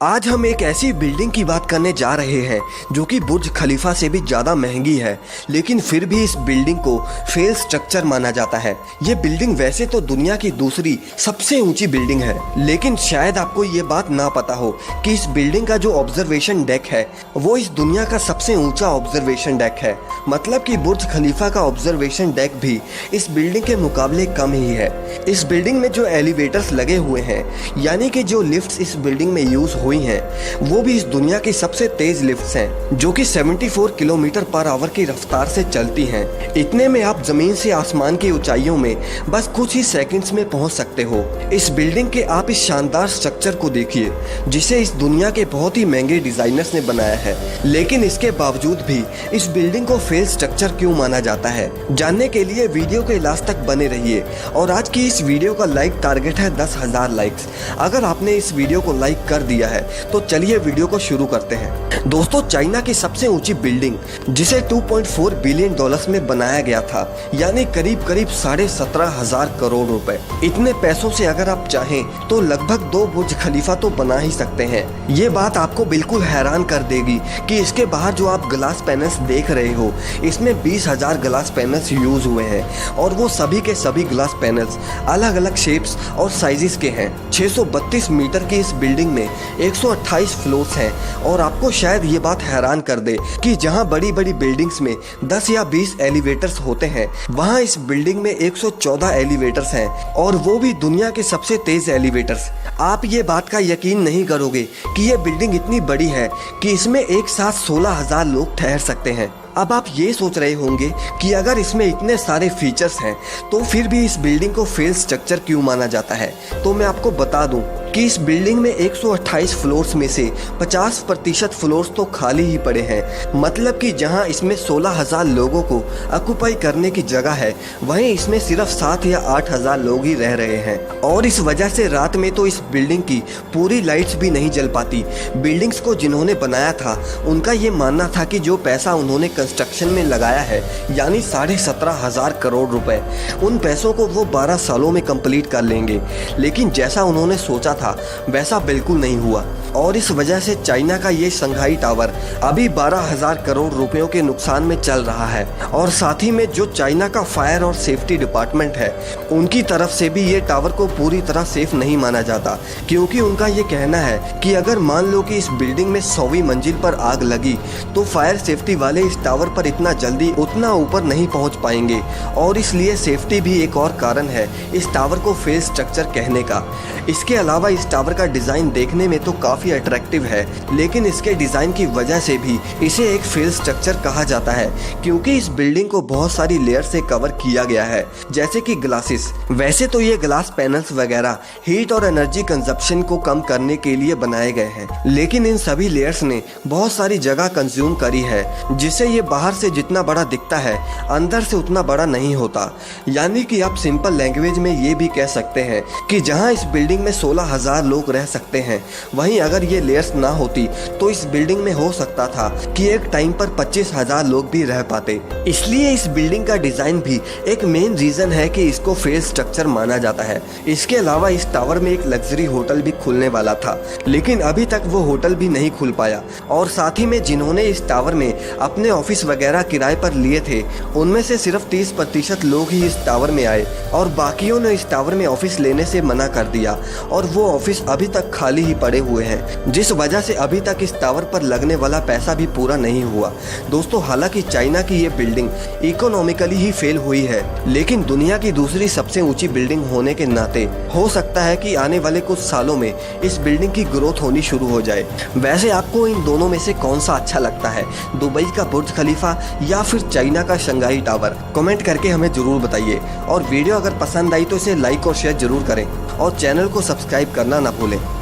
आज हम एक ऐसी बिल्डिंग की बात करने जा रहे हैं जो कि बुर्ज खलीफा से भी ज़्यादा महंगी है, लेकिन फिर भी इस बिल्डिंग को फेल स्ट्रक्चर माना जाता है। ये बिल्डिंग वैसे तो दुनिया की दूसरी सबसे ऊंची बिल्डिंग है, लेकिन शायद आपको ये बात ना पता हो कि इस बिल्डिंग का जो ऑब्जर्वेशन डेक है वो इस दुनिया का सबसे ऊंचा ऑब्जर्वेशन डेक है। मतलब कि बुर्ज खलीफा का ऑब्जर्वेशन डेक भी इस बिल्डिंग के मुकाबले कम ही है। इस बिल्डिंग में जो एलिवेटर्स लगे हुए हैं, यानी कि जो लिफ्ट्स इस बिल्डिंग में यूज हुई हैं, वो भी इस दुनिया की सबसे तेज लिफ्ट्स हैं, जो कि 74 किलोमीटर पर आवर की रफ्तार से चलती हैं। इतने में आप जमीन से आसमान की ऊंचाइयों में बस कुछ ही सेकंड्स में पहुंच सकते हो। इस बिल्डिंग के आप इस शानदार स्ट्रक्चर को देखिए, जिसे इस दुनिया के बहुत ही महंगे डिजाइनर्स ने बनाया है, लेकिन इसके बावजूद भी इस बिल्डिंग को फेल स्ट्रक्चर क्यों माना जाता है, जानने के लिए वीडियो के लास्ट तक बने रहिए। और आज की इस वीडियो का लाइक टारगेट है 10,000 लाइक्स। अगर आपने इस वीडियो को लाइक कर दिया है तो चलिए वीडियो को शुरू करते हैं। दोस्तों, चाइना की सबसे ऊंची बिल्डिंग, जिसे 2.4 बिलियन डॉलर्स में बनाया गया था, यानी करीब करीब 17,500 करोड़ रुपए। इतने पैसों से अगर आप चाहें तो लगभग 2 बुर्ज खलीफा तो बना ही सकते हैं। ये बात आपको बिल्कुल हैरान कर देगी कि इसके बाहर जो आप ग्लास पैनल्स देख रहे हो, इसमें 20,000 ग्लास पैनल्स यूज हुए हैं, और वो सभी के सभी ग्लास पैनल्स अलग अलग शेप्स और साइजेस के हैं। 632 मीटर की इस बिल्डिंग में 128 फ्लोर्स हैं, और आपको शायद ये बात हैरान कर दे कि जहां बड़ी बड़ी बिल्डिंग्स में 10 या 20 एलिवेटर्स होते हैं, वहां इस बिल्डिंग में 114 एलिवेटर्स हैं, और वो भी दुनिया के सबसे तेज एलिवेटर्स। आप ये बात का यकीन नहीं करोगे कि ये बिल्डिंग इतनी बड़ी है कि इसमें एक साथ 16,000 लोग ठहर सकते हैं। अब आप ये सोच रहे होंगे कि अगर इसमें इतने सारे फीचर्स हैं तो फिर भी इस बिल्डिंग को फेल स्ट्रक्चर क्यों माना जाता है। तो मैं आपको बता दूं कि इस बिल्डिंग में 128 फ्लोर्स में से 50% फ्लोर्स तो खाली ही पड़े हैं। मतलब कि जहां इसमें 16,000 लोगों को ऑक्युपाई करने की जगह है, वहीं इसमें सिर्फ 7 या 8,000 लोग ही रह रहे हैं। और इस वजह से रात में तो इस बिल्डिंग की पूरी लाइट्स भी नहीं जल पाती। बिल्डिंग्स को जिन्होंने बनाया था, उनका ये मानना था कि जो पैसा उन्होंने कंस्ट्रक्शन में लगाया है, यानी 17,500 करोड़ रुपए, उन पैसों को वो 12 सालों में कंप्लीट कर लेंगे। लेकिन जैसा उन्होंने सोचा था वैसा बिल्कुल नहीं हुआ, और इस वजह से चाइना का ये शंघाई टावर अभी 12,000 करोड़ रुपयों के नुकसान में चल रहा है। और साथ ही में जो चाइना का फायर और सेफ्टी डिपार्टमेंट है, उनकी तरफ से भी ये टावर को पूरी तरह सेफ नहीं माना जाता, क्योंकि उनका ये कहना है कि अगर मान लो कि इस बिल्डिंग में 100वीं मंजिल पर आग लगी तो फायर सेफ्टी वाले इस टावर पर इतना जल्दी उतना ऊपर नहीं पहुंच पाएंगे, और इसलिए सेफ्टी भी एक और कारण है इस टावर को फेल स्ट्रक्चर कहने का। इसके अलावा इस टावर का डिजाइन देखने में तो काफी अट्रैक्टिव है, लेकिन इसके डिजाइन की वजह से भी इसे एक फेल स्ट्रक्चर कहा जाता है, क्योंकि इस बिल्डिंग को बहुत सारी लेयर से कवर किया गया है, जैसे कि ग्लासेस। वैसे तो ये ग्लास पैनल्स वगैरह हीट और एनर्जी कंजप्शन को कम करने के लिए बनाए गए हैं, लेकिन इन सभी लेयर्स ने बहुत सारी जगह कंज्यूम करी है, जिससे ये बाहर से जितना बड़ा दिखता है, अंदर से उतना बड़ा नहीं होता। यानी कि आप सिंपल लैंग्वेज में ये भी कह सकते हैं कि जहां इस बिल्डिंग में 16,000 लोग रह सकते हैं, वहीं अगर ये लेयर्स ना होती तो इस बिल्डिंग में हो सकता था कि एक टाइम पर 25,000 लोग भी रह पाते। इसलिए इस बिल्डिंग का डिजाइन भी एक मेन रीजन है कि इसको फेल स्ट्रक्चर माना जाता है। इसके अलावा इस टावर में एक लग्जरी होटल भी खुलने वाला था, लेकिन अभी तक वो होटल भी नहीं खुल पाया। और साथ ही में जिन्होंने इस टावर में अपने ऑफिस वगैरह किराए पर लिए थे, उनमें से सिर्फ 30% लोग ही इस टावर में आए, और बाकियों ने इस टावर में ऑफिस लेने से मना कर दिया, और वो ऑफिस अभी तक खाली ही पड़े हुए हैं, जिस वजह से अभी तक इस टावर पर लगने वाला पैसा भी पूरा नहीं हुआ। दोस्तों, हालांकि चाइना की ये बिल्डिंग इकोनॉमिकली ही फेल हुई है, लेकिन दुनिया की दूसरी सबसे ऊंची बिल्डिंग होने के नाते हो सकता है कि आने वाले कुछ सालों में इस बिल्डिंग की ग्रोथ होनी शुरू हो जाए। वैसे आपको इन दोनों में से कौन सा अच्छा लगता है, दुबई का बुर्ज खलीफा या फिर चाइना का शंघाई टावर? कमेंट करके हमें जरूर बताइए। और वीडियो अगर पसंद आई तो इसे लाइक और शेयर जरूर करें, और चैनल को सब्सक्राइब करना ना भूलें।